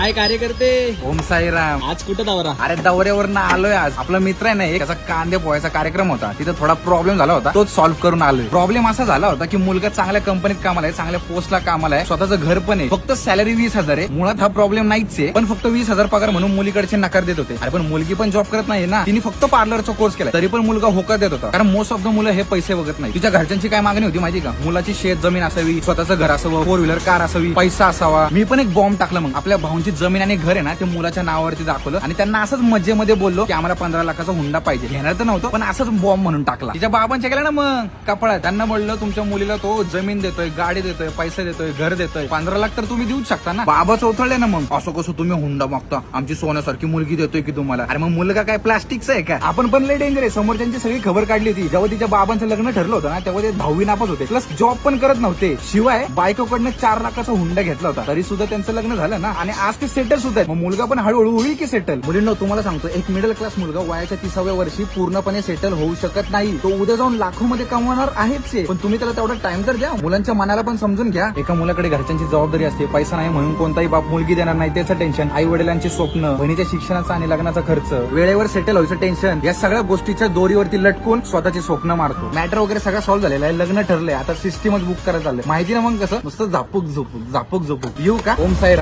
काय कार्यकर्ते? ओम साईराम. आज कुठं दौरा? अरे दौऱ्यावरनं आलोय आज. आपला मित्र आहे ना एक, त्याचा कांदे पोहायचा कार्यक्रम होता, तिथे थोडा प्रॉब्लेम झाला होता, तोच सॉल्व्ह करून आलोय. प्रॉब्लेम असा झाला होता की मुलगा चांगल्या कंपनीत कामाला आहे, चांगल्या पोस्टला कामाला आहे, स्वतःचं घर पण आहे, फक्त सॅलरी 20,000 आहे. मुळात हा प्रॉब्लेम नाहीच आहे, पण फक्त 20,000 पगार म्हणून मुलीकडचे नकार देत होते. अरे पण मुलगी पण जॉब करत नाही ना, तिने फक्त पार्लरचा कोर्स केला, तरी पण मुलगा होकार देत होता. कारण मोस्ट ऑफ द मुलं हे पैसे बघत नाही. तिच्या घरच्यांची काय मागणी होती माहिती का? मुलाची शेत जमीन असावी, स्वतःचं घर असावं, 4 व्हीलर कार असावी, पैसा असावा. मी पण एक बॉम्ब टाकला. मग आपल्या भाऊंची जमीन आणि घर आहे ना ते मुलाच्या नावावरती दाखवलं आणि त्यांना असंच मजेमध्ये बोललो की आम्हाला 15 लाखाचा हुंडा पाहिजे. घेणार तर नव्हतं, पण असंच बॉम्ब म्हणून टाकला. तिच्या बाबांच्या केला ना मग कपडा. त्यांना बोललं तुमच्या मुलीला तो जमीन देतोय, गाडी देतोय, पैसे देतोय, घर देतोय, 15 लाख तर तुम्ही देऊच शकता ना. बाबा चौथळले ना मग, असं कसं तुम्ही हुंडा मागता, आमची सोन्यासारखी मुलगी देतोय की तुम्हाला. अरे मग मुलगा काय प्लास्टिकचा आहे का? आपण पण लय डेंजर आहे. समोरच्यांची सगळी खबर काढली होती. जेव्हा तिच्या बाबांचं लग्न ठरलं होतं ना तेव्हा ते 10वी नापास होते, प्लस जॉब पण करत नव्हते. शिवाय बायकोकडनं 4 लाखाचा हुंडा घेतला होता, तरी सुद्धा त्यांचं लग्न झालं ना आणि आज ते सेटल सुद्धा आहे. मग मुलगा पण हळूहळू होईल की सेटल. मुलींनो तुम्हाला सांगतो, एक मिडल क्लास मुलगा वयाच्या 30व्या वर्षी पूर्णपणे सेटल होऊ शकत नाही. तो उद्या जाऊन लाखोमध्ये कमवणार आहेच, पण तुम्ही त्याला तेवढा टाइम तर द्या. मुलांच्या मनाला पण समजून घ्या. एका मुलाकडे घरच्यांची जबाबदारी असते, पैसा नाही म्हणून कोणताही बाप मुलगी देणार नाही, त्याचं टेन्शन, आई वडिलांची स्वप्न, बहिणीच्या शिक्षणाचा आणि लग्नाचा खर्च, वेळेवर सेटल व्हायचं टेन्शन, या सगळ्या गोष्टीच्या दोरीवरती लटकून स्वतःची स्वप्न मारतो. मॅटर वगैरे सगळं सॉल्व्ह झालेलं आहे, लग्न ठरलंय, आता सिस्टीमच बुक करायला चाललंय. माहिती ना मग कसं नुसतं झापूक झोपूक येऊ का? ओम साईराम.